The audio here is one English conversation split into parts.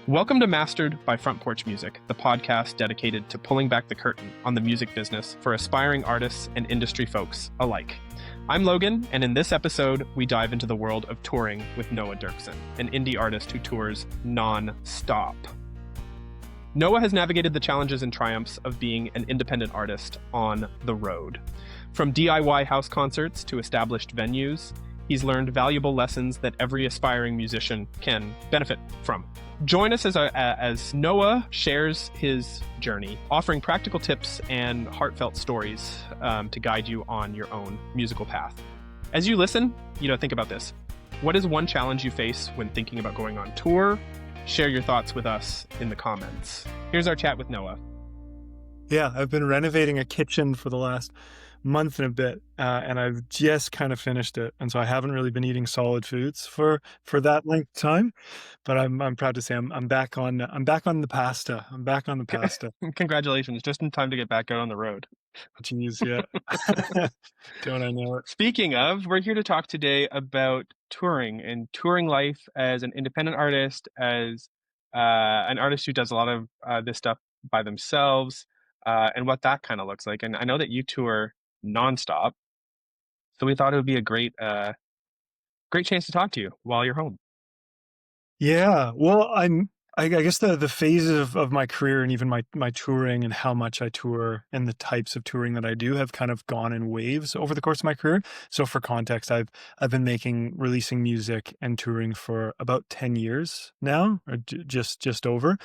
Welcome to Mastered by Front Porch Music, the podcast dedicated to pulling back the curtain on the music business for aspiring artists and industry folks alike. I'm Logan, and in this episode, we dive into the world of touring with Noah Derksen, an indie artist who tours non-stop. Noah has navigated the challenges and triumphs of being an independent artist on the road. From DIY house concerts to established venues, he's learned valuable lessons that every aspiring musician can benefit from. Join us as Noah shares his journey, offering practical tips and heartfelt stories to guide you on your own musical path. As you listen, think about this. What is one challenge you face when thinking about going on tour? Share your thoughts with us in the comments. Here's our chat with Noah. Yeah, I've been renovating a kitchen for the last month and a bit, and I've just kind of finished it, and so I haven't really been eating solid foods for that length of time. But I'm proud to say I'm back on the pasta. I'm back on the pasta. Congratulations! Just in time to get back out on the road. Jeez, yeah. Don't I know it? Speaking of, we're here to talk today about touring and touring life as an independent artist, as an artist who does a lot of this stuff by themselves, and what that kind of looks like. And I know that you tour nonstop, so we thought it would be a great chance to talk to you while you're home. Yeah, well, I guess the phases of my career and even my touring and how much I tour and the types of touring that I do have kind of gone in waves over the course of my career. So for context, I've been releasing music and touring for about 10 years now, or just over.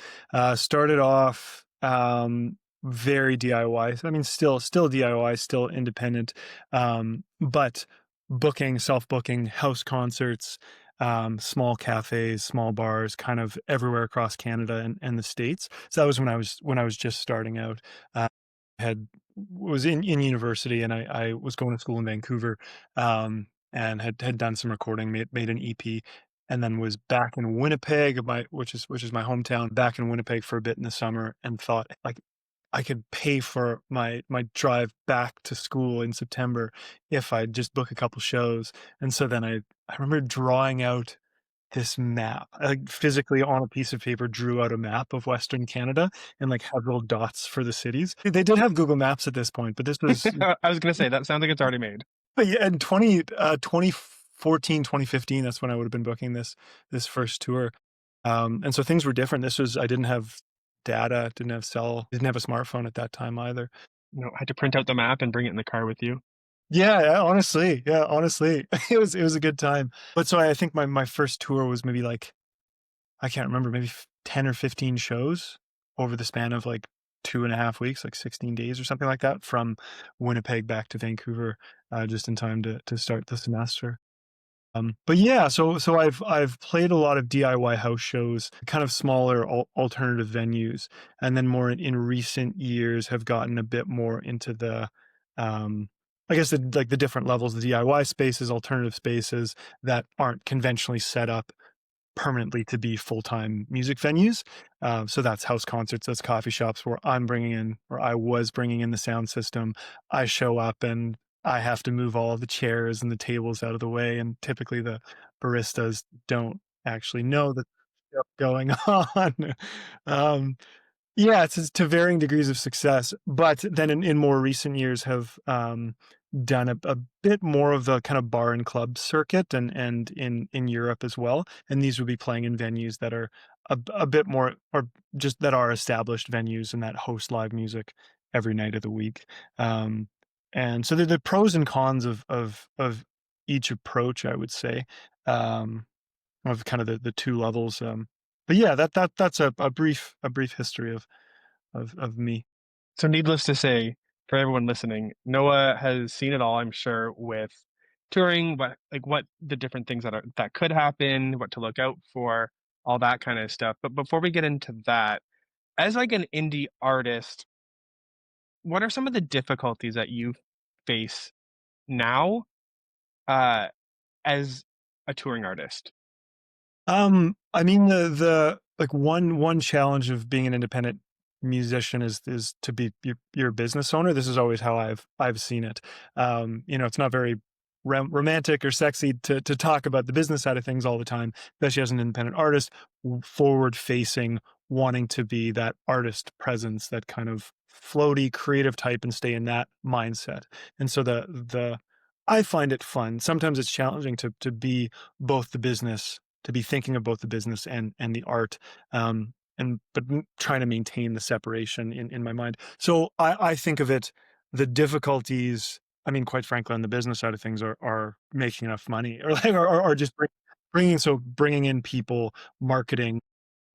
Started off very DIY. I mean, still DIY, still independent, but self-booking, house concerts, small cafes, small bars, kind of everywhere across Canada and the States. So that was when I was just starting out. Was in university, and I was going to school in Vancouver, and had done some recording, made an EP, and then was back in Winnipeg, which is my hometown, back in Winnipeg for a bit in the summer, and thought like I could pay for my drive back to school in September if I just book a couple shows. And so then I remember drawing out this map, like physically on a piece of paper, drew out a map of Western Canada and like had little dots for the cities. They did have Google Maps at this point, but this was... I was going to say, that sounds like it's already made. But yeah, in 2014, 2015, that's when I would have been booking this first tour. And so things were different. I didn't have data, didn't have a smartphone at that time either. I had to print out the map and bring it in the car with you. Yeah, honestly, it was a good time. But so I think my first tour was maybe like, I can't remember, maybe 10 or 15 shows over the span of like 2.5 weeks, like 16 days or something like that, from Winnipeg back to Vancouver, just in time to start the semester. But yeah, so I've played a lot of DIY house shows, kind of smaller alternative venues, and then more in recent years have gotten a bit more into the, I guess the different levels, the DIY spaces, alternative spaces that aren't conventionally set up permanently to be full-time music venues. So that's house concerts, that's coffee shops where I was bringing in the sound system. I show up and I have to move all of the chairs and the tables out of the way, and typically the baristas don't actually know that stuff going on. Yeah, it's to varying degrees of success, but then in more recent years have done a bit more of the kind of bar and club circuit, and in Europe as well. And these would be playing in venues that are a bit more, or just that are established venues and that host live music every night of the week. And so the pros and cons of each approach, I would say, of kind of the two levels. But yeah, that's a brief history of me. So needless to say, for everyone listening, Noah has seen it all, I'm sure, with touring, what the different things that could happen, what to look out for, all that kind of stuff. But before we get into that, as like an indie artist, what are some of the difficulties that you face now as a touring artist? I mean, the like one challenge of being an independent musician is to be your business owner. This is always how I've seen it. It's not very romantic or sexy to talk about the business side of things all the time, especially as an independent artist, forward facing, wanting to be that artist presence, that kind of floaty creative type, and stay in that mindset. And so the I find it fun. Sometimes it's challenging to be both the business, to be thinking of both the business and the art. Trying to maintain the separation in my mind. So I think of it, the difficulties, I mean, quite frankly, on the business side of things are making enough money, or like, or just bringing in people, marketing.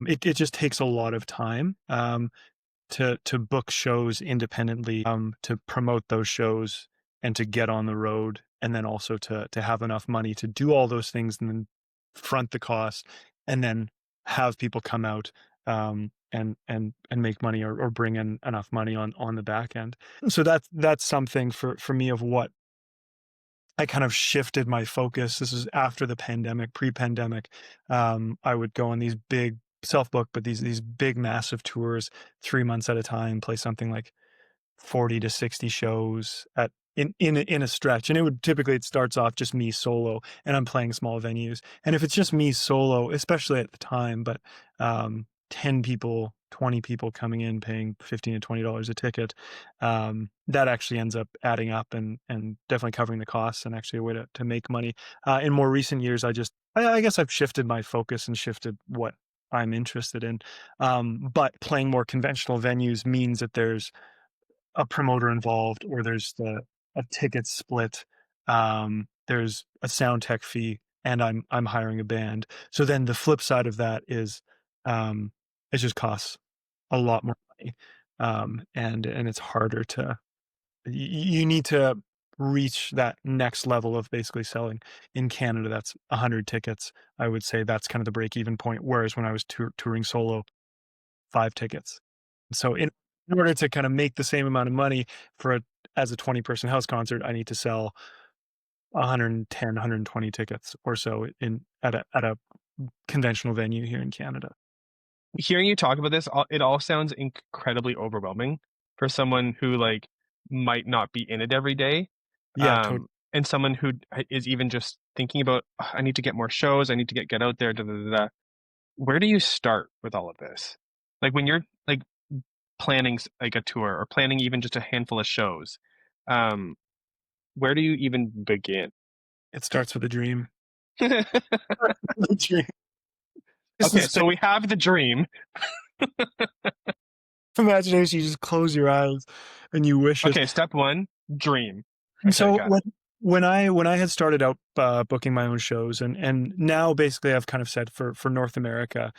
It just takes a lot of time. To book shows independently, to promote those shows and to get on the road, and then also to have enough money to do all those things and then front the costs, and then have people come out, and make money, or bring in enough money on the back end. So that's something for me of what I kind of shifted my focus. This is after the pandemic. Pre-pandemic, I would go on these big self-book, but these big massive tours, 3 months at a time, play something like 40 to 60 shows in a stretch. And it starts off just me solo, and I'm playing small venues. And if it's just me solo, especially at the time, but 10 people, 20 people coming in, paying $15 to $20 a ticket, that actually ends up adding up, and definitely covering the costs, and actually a way to make money. In more recent years, I guess I've shifted my focus and shifted what I'm interested in. But playing more conventional venues means that there's a promoter involved, or there's a ticket split. There's a sound tech fee, and I'm hiring a band. So then the flip side of that is, it just costs a lot more money. And it's harder you need to reach that next level of basically selling. In Canada, that's 100 tickets. I would say that's kind of the break even point. Whereas when I was touring solo, 5 tickets. So in order to kind of make the same amount of money as a 20-person house concert, I need to sell 110, 120 tickets or so at a conventional venue here in Canada. Hearing you talk about this, it all sounds incredibly overwhelming for someone who like might not be in it every day. Yeah, totally. And someone who is even just thinking about, "Ugh, I need to get more shows, I need to get out there, da, da, da, da." Where do you start with all of this? Like when you're like planning like a tour, or planning even just a handful of shows, um, where do you even begin? It starts with a dream. The dream. Okay, so we have the dream. Imagination, you just close your eyes and you wish it. Okay, step one, dream. Okay, So got it. when I had started out booking my own shows, and now basically I've kind of said for North America,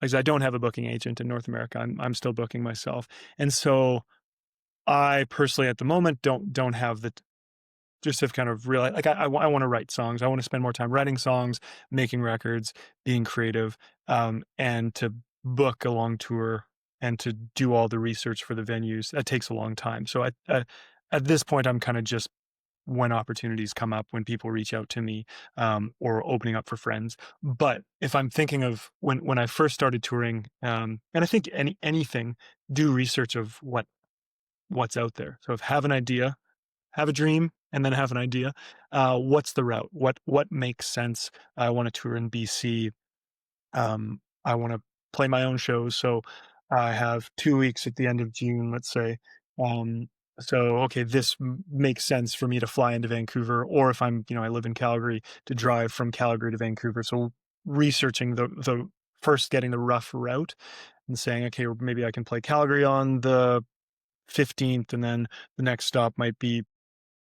because I don't have a booking agent in North America, I'm still booking myself. And so I personally at the moment don't have just have kind of realized, like, I want to write songs. I want to spend more time writing songs, making records, being creative, and to book a long tour and to do all the research for the venues. That takes a long time. So at this point, I'm kind of just, when opportunities come up, when people reach out to me, or opening up for friends. But if I'm thinking of when I first started touring, and I think anything, do research of what's out there. So if have an idea, have a dream, and then have an idea. What's the route? What makes sense? I want to tour in BC. I want to play my own shows. So I have 2 weeks at the end of June, let's say. Um, so, okay, this makes sense for me to fly into Vancouver, or if I live in Calgary, to drive from Calgary to Vancouver. So researching the first, getting the rough route, and saying, okay, maybe I can play Calgary on the 15th, and then the next stop might be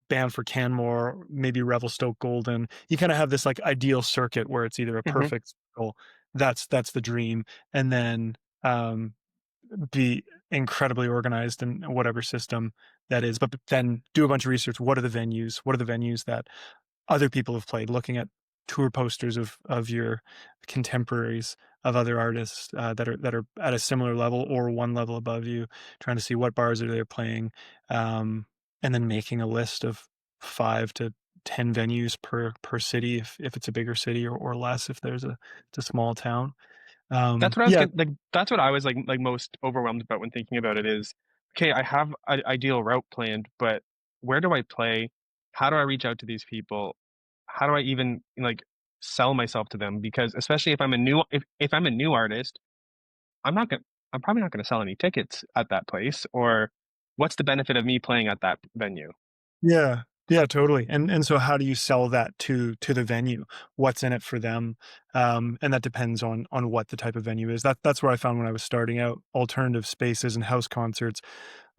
Banff or Canmore, maybe Revelstoke Golden. You kind of have this like ideal circuit where it's either a Mhm. perfect circle. That's the dream. And then be incredibly organized in whatever system that is. But then do a bunch of research. What are the venues? What are the venues that other people have played? Looking at tour posters of your contemporaries, of other artists that are at a similar level or one level above you, trying to see what bars are they playing, and then making a list of 5 to 10 venues per city, if it's a bigger city, or less if it's a small town. That's what I was Yeah, like. That's what I was like most overwhelmed about when thinking about it is, okay, I have an ideal route planned, but where do I play? how do I reach out to these people? How do I even like sell myself to them? Because especially if I'm a new if I'm a new artist, I'm not gonna I'm probably not gonna sell any tickets at that place. Or what's the benefit of me playing at that venue? Yeah. Yeah, totally. And so how do you sell that to the venue? What's in it for them? And that depends on what the type of venue is. That's where I found when I was starting out, alternative spaces and house concerts,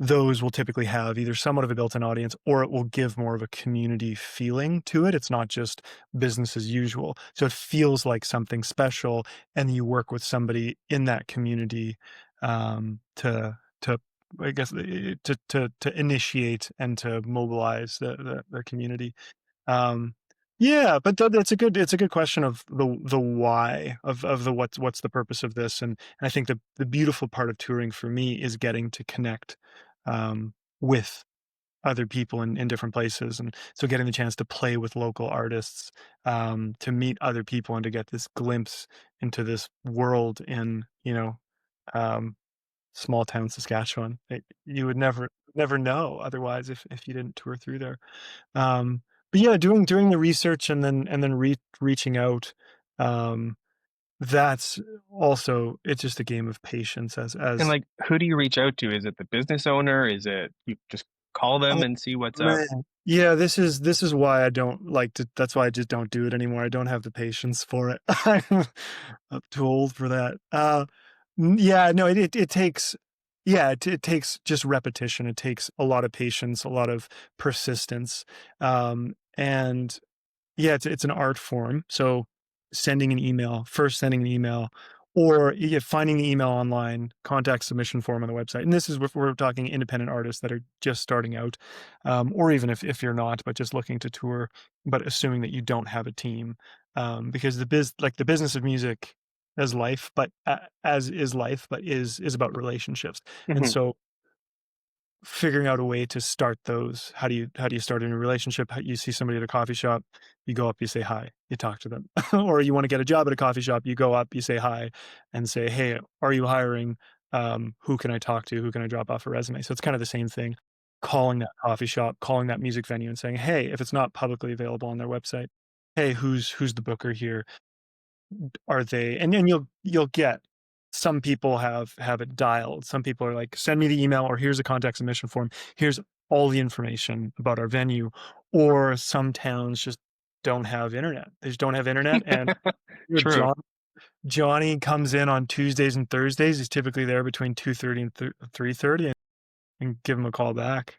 those will typically have either somewhat of a built-in audience or it will give more of a community feeling to it. It's not just business as usual. So it feels like something special, and you work with somebody in that community to I guess to initiate and to mobilize the community. Um, yeah, but it's a good question of the why of the what's the purpose of this, and I think the beautiful part of touring for me is getting to connect with other people in different places, and so getting the chance to play with local artists, to meet other people, and to get this glimpse into this world in um, small town Saskatchewan. You would never know otherwise if you didn't tour through there. But yeah, doing the research and then reaching out, um, that's also it's just a game of patience And as like, who do you reach out to? Is it the business owner? Is it you just call them oh, and see what's up? man. Yeah, this is why I don't like to that's why I just don't do it anymore. I don't have the patience for it. I'm too old for that. Yeah, no, it takes yeah, it takes just repetition. It takes a lot of patience, a lot of persistence. And yeah, it's an art form. So sending an email, or finding the email online, contact submission form on the website. And this is if we're talking independent artists that are just starting out, or even if you're not, but just looking to tour, but assuming that you don't have a team, because the business of music as life, but as is life, but is about relationships. And Hmm. so figuring out a way to start those. How do you start a new relationship? You see somebody at a coffee shop, you go up, you say hi, you talk to them. Or you want to get a job at a coffee shop, you go up, you say hi and say, "Hey, are you hiring? Who can I talk to? Who can I drop off a resume?" So it's kind of the same thing. Calling that coffee shop, calling that music venue and saying, "Hey," if it's not publicly available on their website, "Hey, who's the booker here? Are they," and then you'll get some people have it dialed. Some people are like, "Send me the email," or "Here's a contact submission form. Here's all the information about our venue." Or some towns just don't have internet. They just don't have internet, and your True. Johnny comes in on Tuesdays and Thursdays. He's typically there between 2:30 and 3:30, and give him a call back,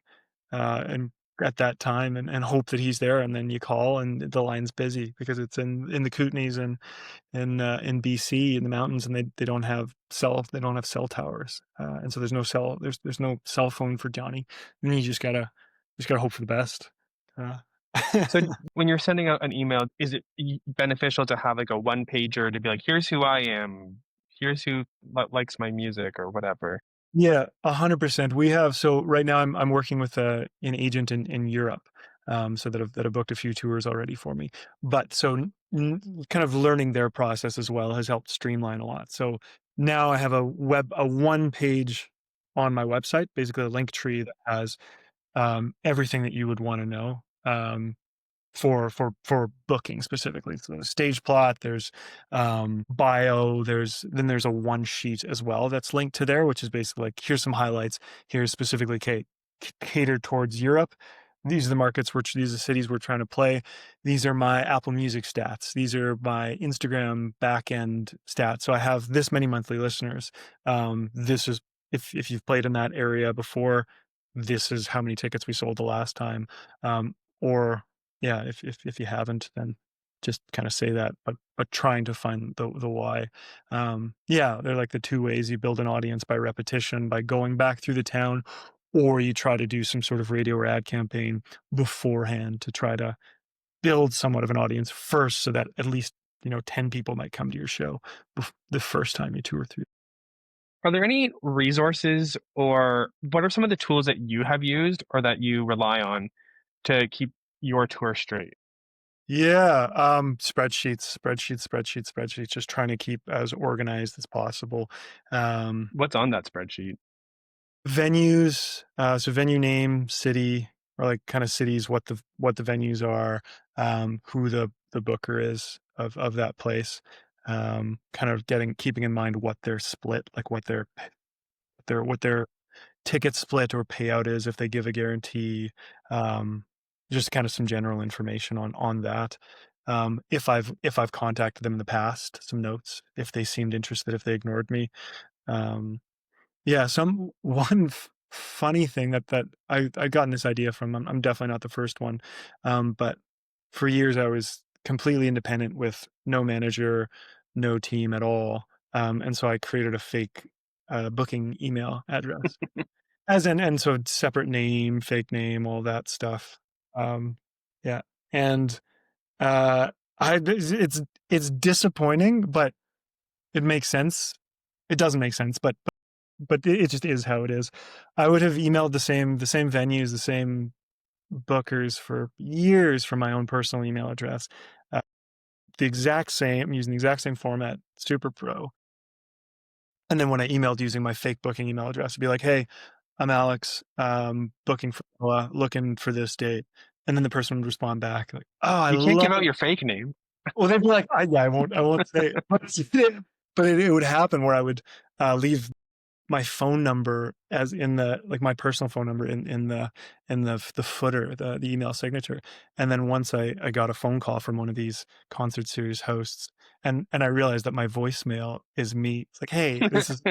and at that time, and hope that he's there, and then you call and the line's busy because it's in the Kootenays and in BC in the mountains, and they don't have cell towers, and so there's no cell phone for Johnny, and you just gotta hope for the best. Uh, So when you're sending out an email, is it beneficial to have like a one pager to be like, here's who I am, here's who likes my music or whatever? Yeah, 100%. So right now I'm working with an agent in Europe, so that have booked a few tours already for me. But so kind of learning their process as well has helped streamline a lot. So now I have a one page on my website, basically a link tree that has everything that you would want to know. For booking specifically. So the stage plot, there's bio, there's a one sheet as well that's linked to there, which is basically like, here's some highlights, here's specifically catered towards Europe. These are the markets these are the cities we're trying to play. These are my Apple Music stats. These are my Instagram backend stats. So I have this many monthly listeners. This is if you've played in that area before, this is how many tickets we sold the last time. Or yeah, if you haven't, then just kind of say that, but trying to find the why. Yeah, they're like the two ways you build an audience: by repetition, by going back through the town, or you try to do some sort of radio or ad campaign beforehand to try to build somewhat of an audience first, so that at least 10 people might come to your show the first time you tour through. Are there any resources or what are some of the tools that you have used or that you rely on to keep your tour straight? Yeah, spreadsheets, just trying to keep as organized as possible. Um, What's on that spreadsheet? Venues, so venue name, city, or like kind of cities, what the venues are, who the booker is of that place, kind of keeping in mind what their split, like what their ticket split or payout is if they give a guarantee, um, just kind of some general information on that. If I've contacted them in the past, some notes if they seemed interested, if they ignored me. Um, yeah, some one funny thing that I gotten this idea from. I'm definitely not the first one, but for years I was completely independent with no manager, no team at all, and so I created a fake booking email address, as in, and so separate name, fake name, all that stuff. Um, yeah, and uh, it's disappointing, but it makes sense. It doesn't make sense, but it just is how it is. I would have emailed the same venues, the same bookers for years from my own personal email address. Uh, the exact same, using the exact same format, super pro. And then when I emailed using my fake booking email address, it'd be like, "Hey, I'm Alex, booking for Noah, looking for this date." And then the person would respond back like, "Oh, I You can't love." give out your fake name. Well, they'd be like, "Yeah, I won't say it." But it would happen where I would leave my phone number as in the like my personal phone number in the footer, the email signature. And then once I got a phone call from one of these concert series hosts, and I realized that my voicemail is me. It's like, "Hey, this is."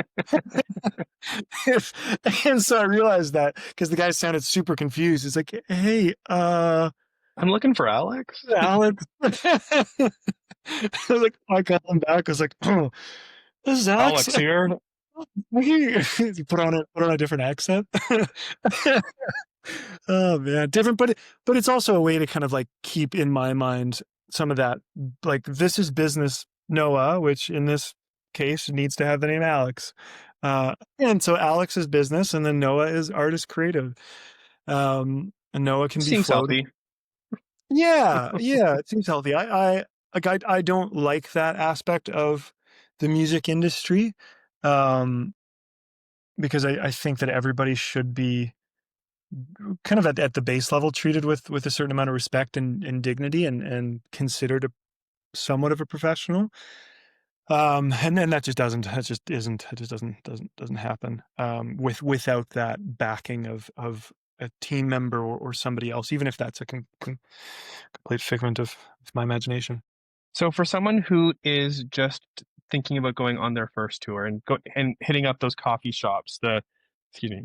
And so I realized that because the guy sounded super confused. It's like, "Hey, I'm looking for Alex. Alex." I was like, I called him back. I was like, "Oh, this is Alex." Alex here. You put on a different accent. Oh man, different, but it's also a way to kind of like keep in my mind some of that, like, this is business Noah, which in this case needs to have the name Alex. And so Alex is business, and then Noah is artist creative. And Noah can be Seems floated. healthy. Yeah, yeah, it seems healthy. I don't like that aspect of the music industry. Um, because I think that everybody should be kind of at the base level treated with a certain amount of respect and dignity, and considered somewhat of a professional. And then that just doesn't happen, without that backing of a team member, or somebody else, even if that's a complete figment of my imagination. So for someone who is just thinking about going on their first tour and hitting up those coffee shops, excuse me,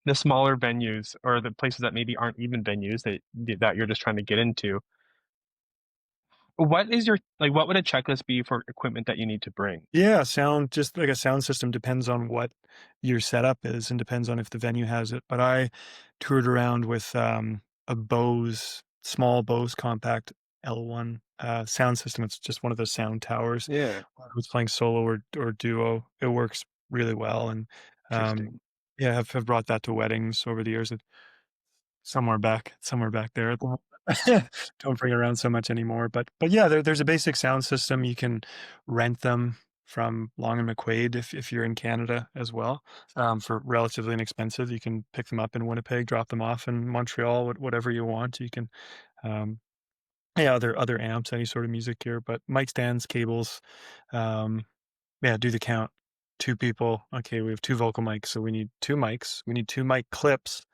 the smaller venues or the places that maybe aren't even venues that you're just trying to get into, what would a checklist be for equipment that you need to bring? Yeah, sound, just like a sound system, depends on what your setup is and depends on if the venue has it. But I toured around with a small Bose compact L1 sound system. It's just one of those sound towers. Yeah, I was playing solo or duo. It works really well. And interesting. yeah, have brought that to weddings over the years. Somewhere back there at the moment. Don't bring it around so much anymore, but yeah, there's a basic sound system. You can rent them from Long and McQuaid if you're in Canada as well, for relatively inexpensive. You can pick them up in Winnipeg, drop them off in Montreal, whatever you want. You can, um, yeah, other amps, any sort of music gear, but mic stands, cables, um, yeah, do the count. Two people. Okay, we have two vocal mics, so we need two mics. We need two mic clips.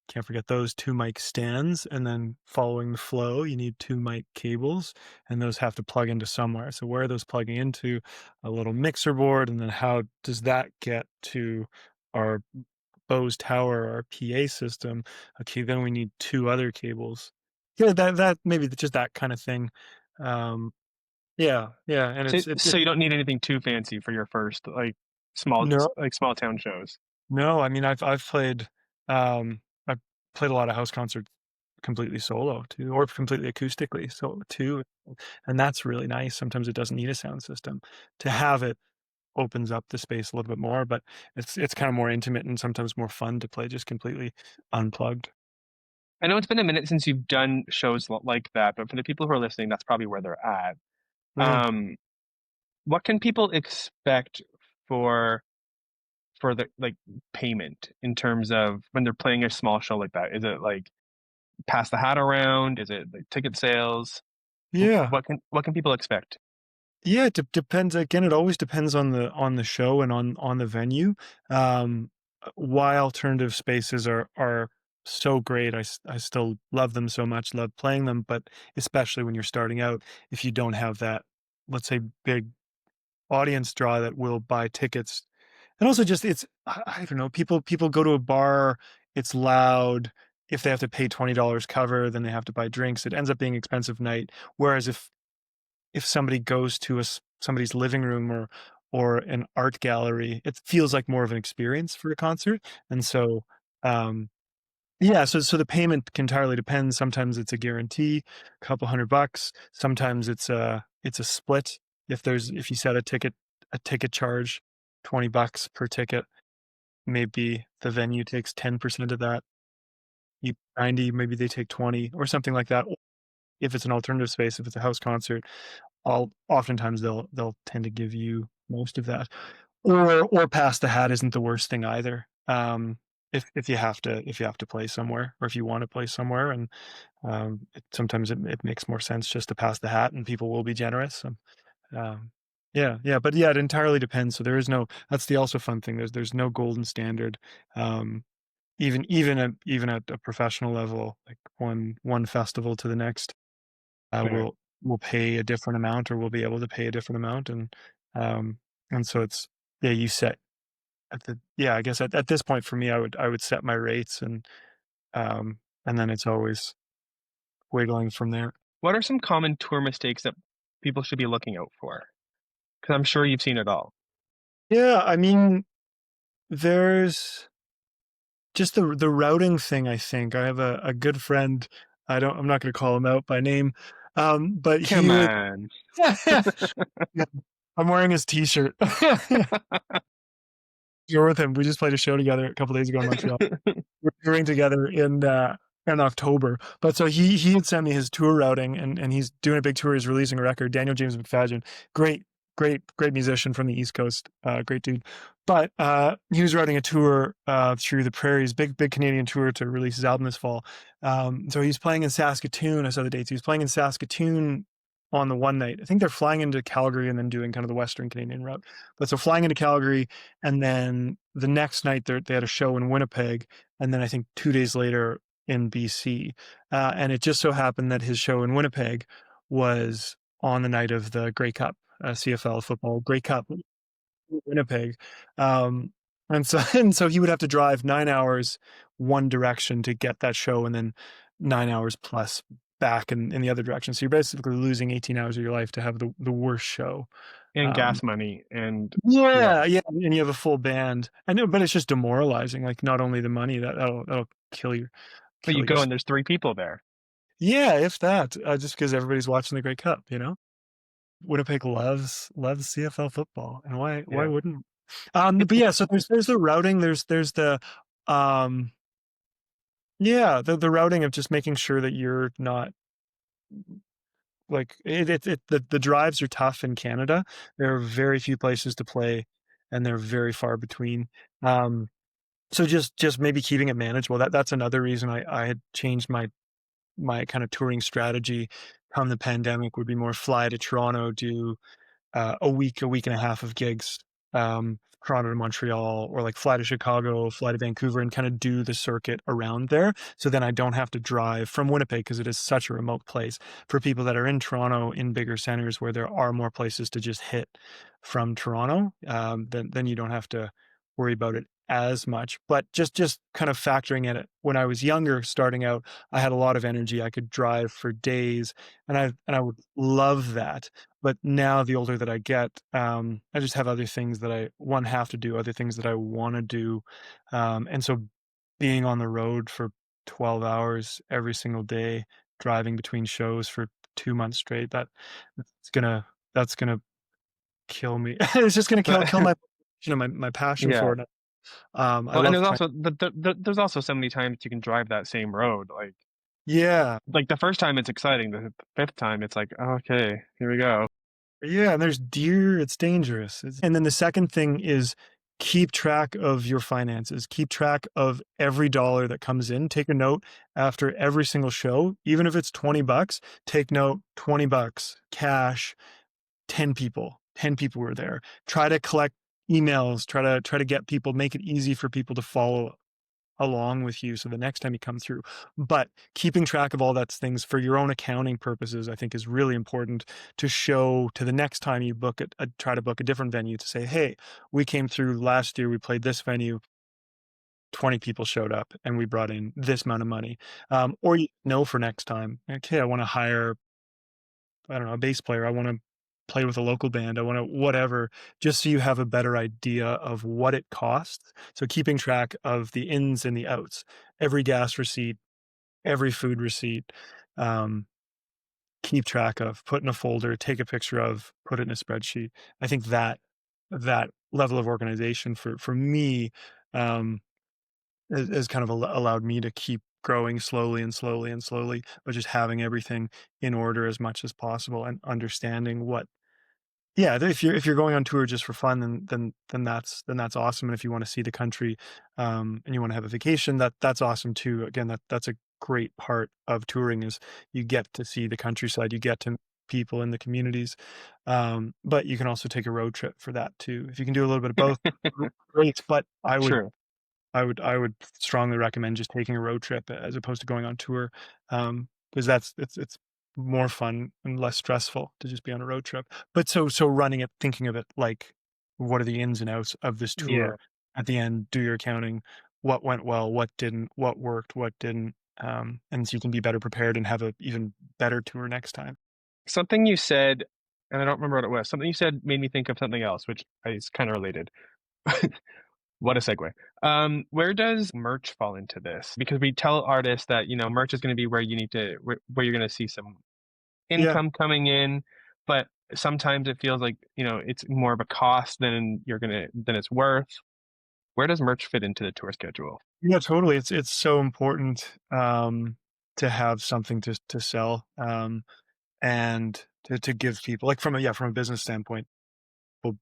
Can't forget those two mic stands, and then following the flow, you need two mic cables, and those have to plug into somewhere. So where are those plugging into? A little mixer board, and then how does that get to our Bose tower, our PA system? Okay, then we need two other cables. Yeah, that maybe just that kind of thing. Um, yeah, yeah, and So, it's so you don't need anything too fancy for your first no, small town shows. no. I mean, I've played a lot of house concerts completely solo too, or completely acoustically so too, and that's really nice. Sometimes it doesn't need a sound system. To have it opens up the space a little bit more, but it's kind of more intimate and sometimes more fun to play just completely unplugged. I know it's been a minute since you've done shows like that, but for the people who are listening, that's probably where they're at. Mm. Um, what can people expect for the payment in terms of when they're playing a small show like that? Is it like pass the hat around? Is it like ticket sales? Yeah. What can people expect? Yeah, it depends. Again, it always depends on the show and on the venue. Why alternative spaces are so great. I still love them so much, love playing them, but especially when you're starting out, if you don't have that, let's say, big audience draw that will buy tickets. And also just it's I don't know, people go to a bar, it's loud. If they have to pay $20 cover, then they have to buy drinks. It ends up being an expensive night. Whereas if somebody goes to somebody's living room or an art gallery, it feels like more of an experience for a concert. And so, yeah, so the payment can entirely depend. Sometimes it's a guarantee, a couple $100. Sometimes it's a split. If you set a ticket charge, $20 per ticket, maybe the venue takes 10% of that. You 90, maybe they take 20 or something like that. If it's an alternative space, if it's a house concert, oftentimes they'll tend to give you most of that. Or pass the hat isn't the worst thing either. If you have to play somewhere or if you want to play somewhere and sometimes it makes more sense just to pass the hat and people will be generous. Um, yeah, but yeah, it entirely depends. So there is no, that's the also fun thing. There's no golden standard. Um, even at a professional level, like one festival to the next, Sure. will pay a different amount or will be able to pay a different amount. Um, and so it's, yeah, you set yeah, I guess at this point for me, I would set my rates and then it's always wiggling from there. What are some common tour mistakes that people should be looking out for? Because I'm sure you've seen it all. Yeah, I mean, there's just the routing thing, I think. I have a good friend. I'm not going to call him out by name. But he Come would, on. yeah, I'm wearing his t-shirt. You're with him. We just played a show together a couple days ago in Montreal. We're touring together in October. But so he had sent me his tour routing and he's doing a big tour. He's releasing a record. Daniel James McFadden, great musician from the East Coast, great dude. But he was routing a tour through the prairies, big Canadian tour to release his album this fall. So he's playing in Saskatoon. I saw the dates. He was playing in Saskatoon on the one night. I think they're flying into Calgary and then doing kind of the Western Canadian route. But so flying into Calgary, and then the next night they had a show in Winnipeg, and then I think 2 days later in BC. And it just so happened that his show in Winnipeg was on the night of the Grey Cup, CFL football Grey Cup, Winnipeg. Um, and so he would have to drive 9 hours one direction to get that show, and then 9 hours plus back in the other direction. So you're basically losing 18 hours of your life to have the worst show. And gas money and Yeah, and you have a full band. I know, but it's just demoralizing. Like not only the money that'll kill you, but you kill your. go and there's three people there. Yeah, if that, just because everybody's watching the Grey Cup, Winnipeg loves CFL football, and why Yeah. wouldn't? But yeah, so there's the routing. There's the yeah, the routing of just making sure that you're not like the drives are tough in Canada. There are very few places to play, and they're very far between. So just maybe keeping it manageable. That's another reason I had changed my kind of touring strategy from the pandemic would be more fly to Toronto, do a week and a half of gigs, Toronto to Montreal, or like fly to Chicago, fly to Vancouver, and kind of do the circuit around there. So then I don't have to drive from Winnipeg because it is such a remote place for people that are in Toronto in bigger centers where there are more places to just hit from Toronto. Then you don't have to worry about it as much. But just kind of factoring in it, when I was younger, starting out, I had a lot of energy. I could drive for days, and I would love that. But now the older that I get, I just have other things that I have to do, other things that I want to do. And so being on the road for 12 hours every single day, driving between shows for 2 months straight, that's gonna kill me. It's just gonna kill my, my passion Yeah. for it. I Well, and love there's playing. also there's also so many times you can drive that same road. Yeah. Like the first time it's exciting, the fifth time it's like, oh, okay, here we go. Yeah, and there's deer, it's dangerous. And then the second thing is keep track of your finances, keep track of every dollar that comes in. Take a note after every single show, even if it's $20, take note, $20 cash, 10 people were there. Try to collect emails, try to get people, make it easy for people to follow along with you so the next time you come through. But keeping track of all that things for your own accounting purposes, I think, is really important to show to the next time you book it, try to book a different venue, to say, hey, we came through last year, we played this venue, 20 people showed up and we brought in this amount of money. Or you know, for next time, okay, I want to hire, I don't know, a bass player. I want to play with a local band. I want to whatever, just so you have a better idea of what it costs. So keeping track of the ins and the outs, every gas receipt, every food receipt, um, keep track of, put in a folder, take a picture of, put it in a spreadsheet. I think that level of organization for me, um, has kind of allowed me to keep growing slowly and slowly and slowly, but just having everything in order as much as possible and understanding what, yeah, if you're going on tour just for fun, then that's awesome. And if you want to see the country, and you want to have a vacation, that's awesome too. Again, that's a great part of touring, is you get to see the countryside, you get to meet people in the communities. But you can also take a road trip for that too. If you can do a little bit of both, great. But True. I would strongly recommend just taking a road trip as opposed to going on tour, because it's more fun and less stressful to just be on a road trip. But so running it, thinking of it like, what are the ins and outs of this Yeah. tour? At the end, do your accounting. What went well? What didn't? What worked? What didn't? And so you can be better prepared and have a even better tour next time. Something you said, and I don't remember what it was, something you said made me think of something else, which is kind of related. What a segue. Where does merch fall into this? Because we tell artists that, merch is going to be where you need to, where you're going to see some Yeah, income coming in, but sometimes it feels like, it's more of a cost than it's worth. Where does merch fit into the tour schedule? yeah, totally. It's so important, to have something to sell, and to give people, like, from a business standpoint.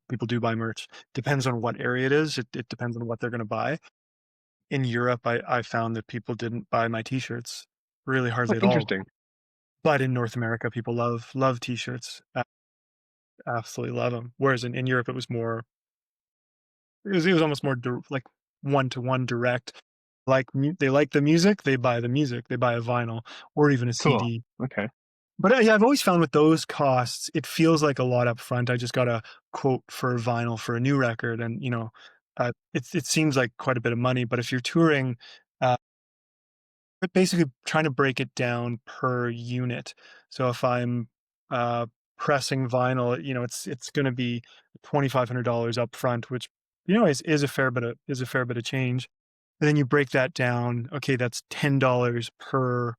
People do buy merch. Depends on what area it is. It depends on what they're going to buy. In Europe, I found that people didn't buy my t-shirts really Oh, hardly at all. interesting. But in North America, people love t-shirts. Absolutely love them. Whereas in Europe, it was almost more like one-to-one direct. They like the music, they buy the music, they buy a vinyl or even a Cool. CD. Okay. But, yeah, I've always found with those costs, it feels like a lot up front. I just got a quote for vinyl for a new record, and, it seems like quite a bit of money. But if you're touring, uh, but basically trying to break it down per unit. So if I'm, uh, pressing vinyl, it's gonna be $2,500 up front, which, is a fair bit of change. And then you break that down, okay, that's $10 per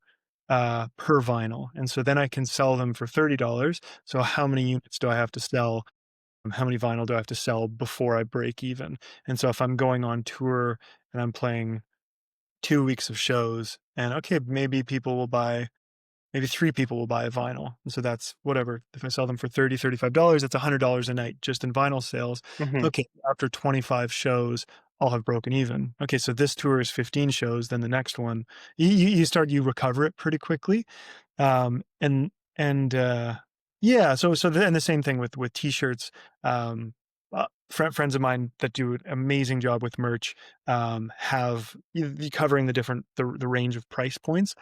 vinyl, and so then I can sell them for $30. So how many units do I have to sell? How many vinyl do I have to sell before I break even? And so if I'm going on tour and I'm playing 2 weeks of shows, and okay, maybe 3 people will buy a vinyl, and so that's whatever. If I sell them for $35, that's $100 a night just in vinyl sales. Hmm. Okay, after 25 shows, I'll have broken even. Okay, so this tour is 15 shows, then the next one, you recover it pretty quickly. And yeah, and the same thing with t-shirts. Friends of mine that do an amazing job with merch, have you covering the range of price points.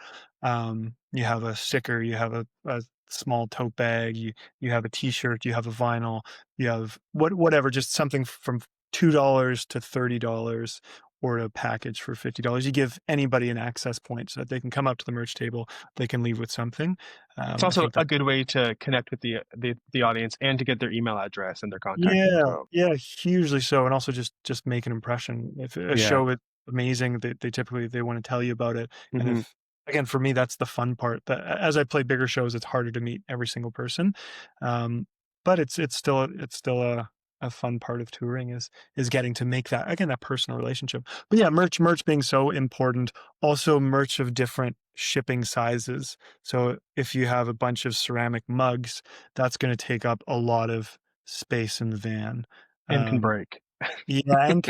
You have a sticker, you have a small tote bag, you have a t-shirt, you have a vinyl, you have whatever, just something from $2 to $30, or a package for $50. You give anybody an access point so that they can come up to the merch table, they can leave with something. It's I also think a that, good way to connect with the audience and to get their email address and their contact yeah, info. yeah, hugely so, and also just make an impression. If a Yeah. show is amazing, they typically they want to tell you about it. And Hmm. if, again, for me, that's the fun part. That as I play bigger shows, it's harder to meet every single person, um, but it's still a fun part of touring, is getting to make that, again, that personal relationship. But yeah, merch being so important. Also, merch of different shipping sizes. So if you have a bunch of ceramic mugs, that's going to take up a lot of space in the van. And can Um, break. Yeah, and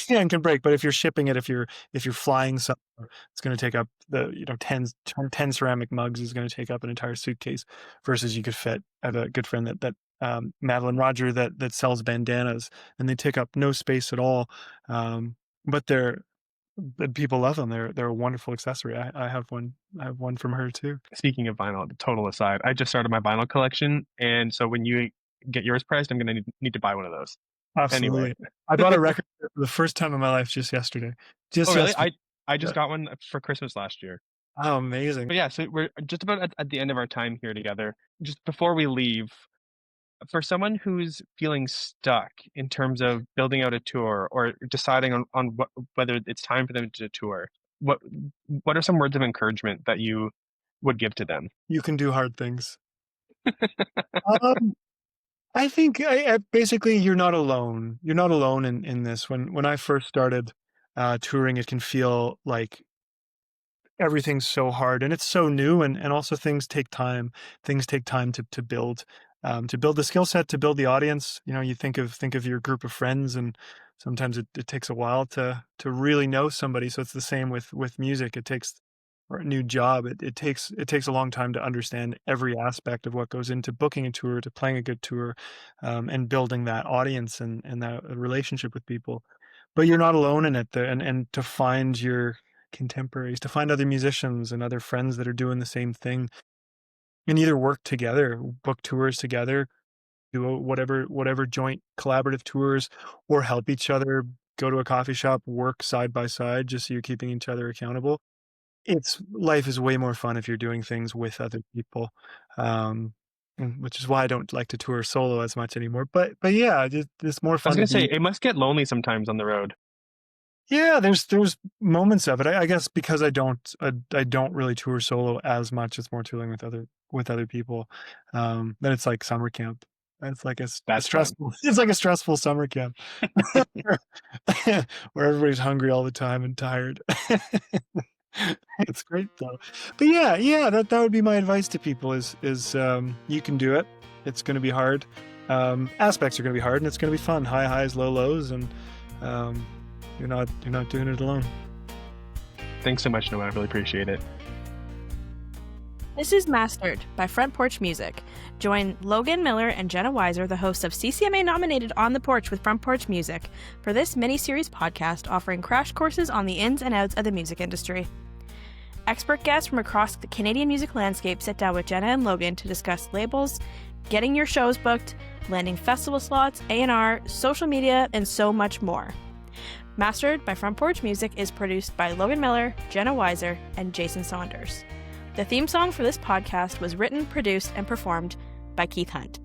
yeah, and can break. But if you're shipping it, if you're flying somewhere, it's going to take up 10 ceramic mugs is going to take up an entire suitcase. Versus you could fit. I have a good friend that Madeline Roger that sells bandanas, and they take up no space at all. But people love them. They're a wonderful accessory. I have one. I have one from her too. Speaking of vinyl, total aside, I just started my vinyl collection, and so when you get yours priced, I'm going to need to buy one of those. Absolutely. Anyway. I bought a record for the first time in my life just yesterday. Oh, really? I just got one for Christmas last year. Oh, amazing. But yeah, so we're just about at the end of our time here together. Just before we leave, for someone who's feeling stuck in terms of building out a tour or deciding on whether it's time for them to tour, what are some words of encouragement that you would give to them? You can do hard things. I think basically you're not alone. You're not alone in this. When I first started touring, it can feel like everything's so hard and it's so new, and also things take time. Things take time to build the skill set, to build the audience. You think of your group of friends, and sometimes it takes a while to really know somebody. So it's the same with music. It takes, or a new job, it takes a long time to understand every aspect of what goes into booking a tour, to playing a good tour, and building that audience and that relationship with people. But you're not alone in it, and to find your contemporaries, to find other musicians and other friends that are doing the same thing, and either work together, book tours together, do whatever joint collaborative tours, or help each other, go to a coffee shop, work side by side, just so you're keeping each other accountable. Life is way more fun if you're doing things with other people, which is why I don't like to tour solo as much anymore. But yeah, it's more I fun. was going to say, it must get lonely sometimes on the road. Yeah, there's moments of it. I guess because I don't really tour solo as much. It's more touring with other people. Then it's like summer camp. It's like a stressful. It's like a stressful summer camp where everybody's hungry all the time and tired. It's great though. But yeah, that would be my advice to people is you can do it. It's going to be hard. Aspects are going to be hard, and it's going to be fun. High highs, low lows, and you're not doing it alone. Thanks so much, Noah. I really appreciate it. This is Mastered by Front Porch Music. Join Logan Miller and Jenna Weishar, the hosts of CCMA-nominated On The Porch with Front Porch Music, for this mini-series podcast offering crash courses on the ins and outs of the music industry. Expert guests from across the Canadian music landscape sit down with Jenna and Logan to discuss labels, getting your shows booked, landing festival slots, A&R, social media, and so much more. Mastered by Front Porch Music is produced by Logan Miller, Jenna Weishar, and Jason Saunders. The theme song for this podcast was written, produced, and performed by Keith Hunt.